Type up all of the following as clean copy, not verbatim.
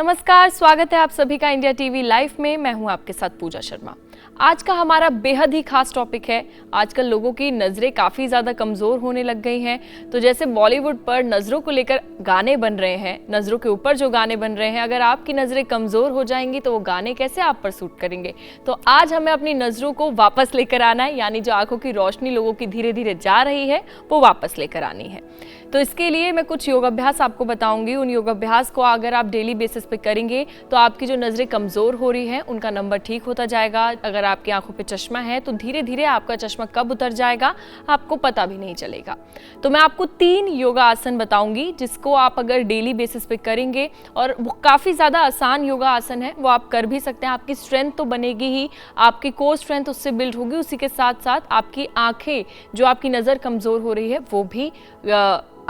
नमस्कार, स्वागत है आप सभी का इंडिया टीवी लाइव में। मैं हूं आपके साथ पूजा शर्मा। आज का हमारा बेहद ही खास टॉपिक है। आजकल लोगों की नज़रें काफ़ी ज़्यादा कमज़ोर होने लग गई हैं। तो जैसे बॉलीवुड पर नज़रों को लेकर गाने बन रहे हैं, नज़रों के ऊपर जो गाने बन रहे हैं, अगर आपकी नज़रें कमज़ोर हो जाएंगी तो वो गाने कैसे आप पर सूट करेंगे। तो आज हमें अपनी नज़रों को वापस लेकर आना है, यानी जो आंखों की रोशनी लोगों की धीरे धीरे जा रही है वो वापस लेकर आनी है। तो इसके लिए मैं कुछ योगाभ्यास आपको बताऊंगी। उन योगाभ्यास को अगर आप डेली बेसिस पे करेंगे तो आपकी जो नज़रें कमज़ोर हो रही हैं उनका नंबर ठीक होता जाएगा। अगर आपकी आंखों पे चश्मा है तो धीरे धीरे आपका चश्मा कब उतर जाएगा आपको पता भी नहीं चलेगा। तो मैं आपको 3 योगा आसन बताऊंगी जिसको आप अगर डेली बेसिस पे करेंगे, और वो काफ़ी ज़्यादा आसान योगा आसन है, वो आप कर भी सकते हैं। आपकी स्ट्रेंथ तो बनेगी ही, आपकी कोर स्ट्रेंथ उससे बिल्ड होगी, उसी के साथ साथ आपकी आँखें, जो आपकी नज़र कमज़ोर हो रही है वो भी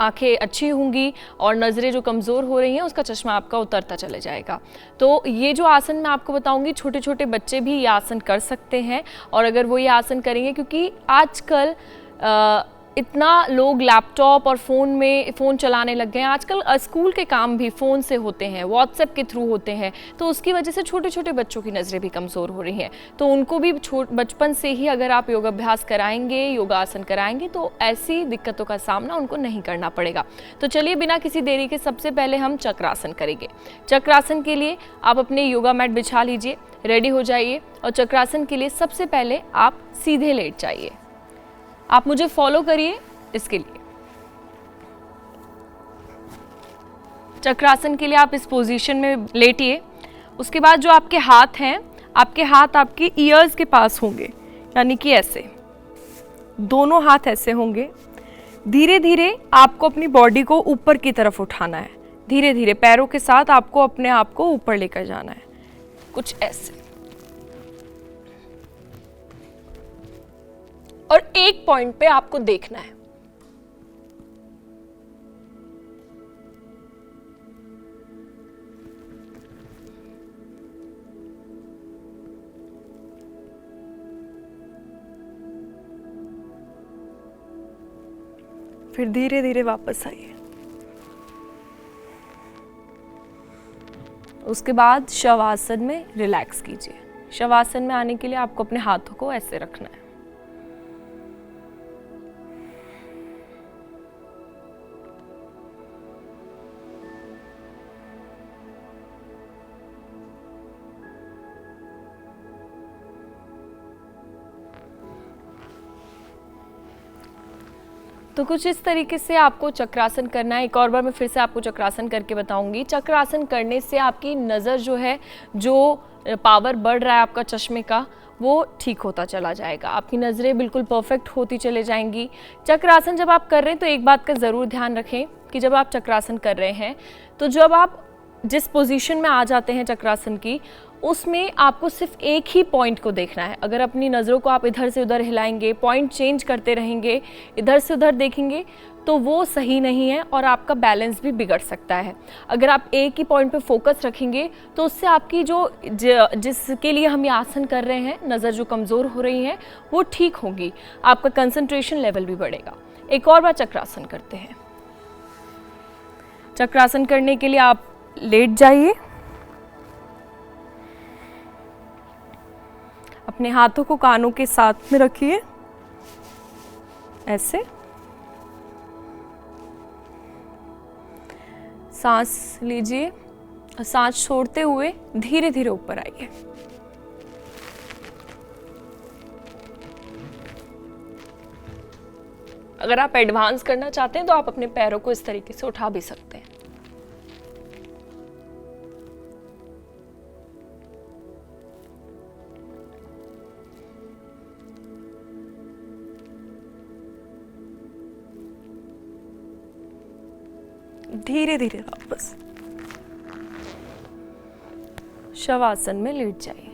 आंखें अच्छी होंगी, और नज़रें जो कमज़ोर हो रही हैं उसका चश्मा आपका उतरता चले जाएगा। तो ये जो आसन मैं आपको बताऊंगी, छोटे छोटे बच्चे भी ये आसन कर सकते हैं। और अगर वो ये आसन करेंगे, क्योंकि आजकल इतना लोग लैपटॉप और फ़ोन चलाने लग गए हैं। आजकल स्कूल के काम भी फ़ोन से होते हैं, व्हाट्सएप के थ्रू होते हैं, तो उसकी वजह से छोटे छोटे बच्चों की नज़रें भी कमज़ोर हो रही हैं। तो उनको भी बचपन से ही अगर आप योगाभ्यास कराएंगे, योगासन कराएंगे, तो ऐसी दिक्कतों का सामना उनको नहीं करना पड़ेगा। तो चलिए बिना किसी देरी के सबसे पहले हम चक्रासन करेंगे। चक्रासन के लिए आप अपने योगा मैट बिछा लीजिए, रेडी हो जाइए, और चक्रासन के लिए सबसे पहले आप सीधे लेट जाइए। आप मुझे फॉलो करिए। इसके लिए चक्रासन के लिए आप इस पोजीशन में लेटिए। उसके बाद जो आपके हाथ हैं, आपके हाथ आपके ईयर्स के पास होंगे, यानी कि ऐसे दोनों हाथ ऐसे होंगे। धीरे धीरे आपको अपनी बॉडी को ऊपर की तरफ उठाना है। धीरे धीरे पैरों के साथ आपको अपने आप को ऊपर लेकर जाना है, कुछ ऐसे। और एक पॉइंट पे आपको देखना है। फिर धीरे धीरे वापस आइए। उसके बाद शवासन में रिलैक्स कीजिए। शवासन में आने के लिए आपको अपने हाथों को ऐसे रखना है। तो कुछ इस तरीके से आपको चक्रासन करना है। एक और बार मैं फिर से आपको चक्रासन करके बताऊंगी। चक्रासन करने से आपकी नज़र जो है, जो पावर बढ़ रहा है आपका चश्मे का, वो ठीक होता चला जाएगा। आपकी नज़रें बिल्कुल परफेक्ट होती चले जाएंगी। चक्रासन जब आप कर रहे हैं तो एक बात का ज़रूर ध्यान रखें कि जब आप चक्रासन कर रहे हैं तो जब आप जिस पोजीशन में आ जाते हैं चक्रासन की, उसमें आपको सिर्फ एक ही पॉइंट को देखना है। अगर अपनी नज़रों को आप इधर से उधर हिलाएंगे, पॉइंट चेंज करते रहेंगे, इधर से उधर देखेंगे, तो वो सही नहीं है और आपका बैलेंस भी बिगड़ सकता है। अगर आप एक ही पॉइंट पे फोकस रखेंगे तो उससे आपकी जिसके लिए हम ये आसन कर रहे हैं, नज़र जो कमज़ोर हो रही है वो ठीक होगी, आपका कंसंट्रेशन लेवल भी बढ़ेगा। एक और बार चक्रासन करते हैं। चक्रासन करने के लिए आप लेट जाइए, अपने हाथों को कानों के साथ में रखिए ऐसे। सांस लीजिए और सांस छोड़ते हुए धीरे धीरे ऊपर आइए। अगर आप एडवांस करना चाहते हैं तो आप अपने पैरों को इस तरीके से उठा भी सकते हैं। धीरे धीरे वापस शवासन में लेट जाइए।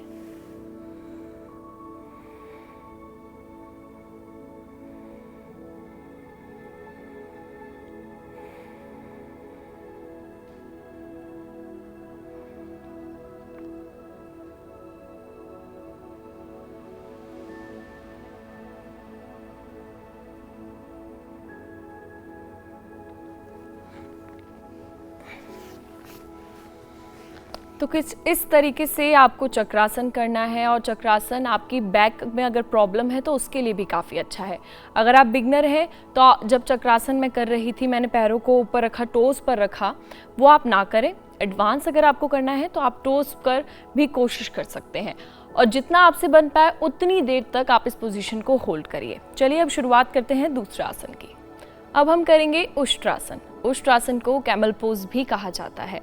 तो कुछ इस तरीके से आपको चक्रासन करना है, और चक्रासन आपकी बैक में अगर प्रॉब्लम है तो उसके लिए भी काफ़ी अच्छा है। अगर आप बिगनर हैं तो जब चक्रासन मैं कर रही थी मैंने पैरों को ऊपर रखा, टोज़ पर रखा, वो आप ना करें। एडवांस अगर आपको करना है तो आप टोज़ पर भी कोशिश कर सकते हैं, और जितना आपसे बन पाए उतनी देर तक आप इस पोजीशन को होल्ड करिए। चलिए अब शुरुआत करते हैं दूसरे आसन की। अब हम करेंगे उष्ट्रासन। उष्ट्रासन को कैमल पोज भी कहा जाता है।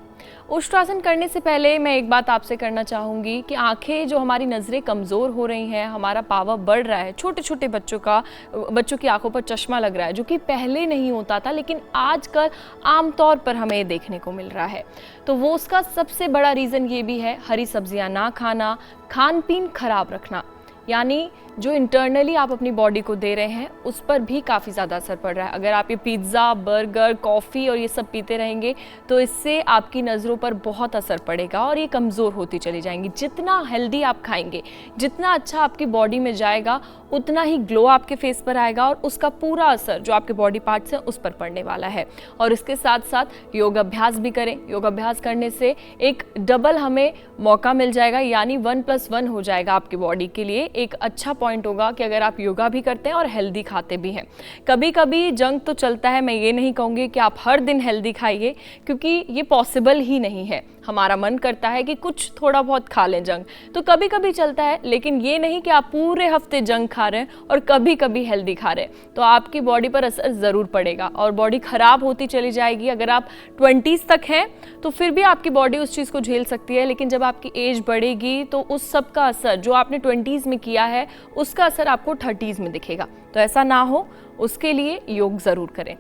उष्ट्रासन करने से पहले मैं एक बात आपसे करना चाहूँगी कि आंखें जो हमारी नज़रें कमज़ोर हो रही हैं, हमारा पावर बढ़ रहा है, छोटे छोटे बच्चों की आंखों पर चश्मा लग रहा है, जो कि पहले नहीं होता था लेकिन आजकल आमतौर पर हमें ये देखने को मिल रहा है। तो वो उसका सबसे बड़ा रीज़न ये भी है, हरी सब्जियाँ ना खाना, खान पीन खराब रखना, यानी जो इंटरनली आप अपनी बॉडी को दे रहे हैं उस पर भी काफ़ी ज़्यादा असर पड़ रहा है। अगर आप ये पिज़्ज़ा, बर्गर, कॉफ़ी और ये सब पीते रहेंगे तो इससे आपकी नज़रों पर बहुत असर पड़ेगा और ये कमज़ोर होती चली जाएंगी। जितना हेल्दी आप खाएंगे, जितना अच्छा आपकी बॉडी में जाएगा, उतना ही ग्लो आपके फेस पर आएगा और उसका पूरा असर जो आपके बॉडी पार्ट्स हैं उस पर पड़ने वाला है। और इसके साथ साथ योग अभ्यास भी करें। योग अभ्यास करने से एक डबल हमें मौका मिल जाएगा, यानी 1+1 हो जाएगा आपकी बॉडी के लिए। एक अच्छा पॉइंट होगा कि अगर आप योगा भी करते हैं और हेल्दी खाते भी हैं। कभी कभी जंक तो चलता है, मैं ये नहीं कहूँगी कि आप हर दिन हेल्दी खाइए, क्योंकि ये पॉसिबल ही नहीं है। हमारा मन करता है कि कुछ थोड़ा बहुत खा लें जंक, तो कभी कभी चलता है, लेकिन ये नहीं कि आप पूरे हफ्ते जंक खा रहे हैं और कभी कभी हेल्दी खा रहे हैं। तो आपकी बॉडी पर असर ज़रूर पड़ेगा और बॉडी ख़राब होती चली जाएगी। अगर आप 20s तक हैं तो फिर भी आपकी बॉडी उस चीज़ को झेल सकती है, लेकिन जब आपकी एज बढ़ेगी तो उस सब का असर जो आपने 20s में किया है उसका असर आपको 30s में दिखेगा। तो ऐसा ना हो, उसके लिए योग ज़रूर करें।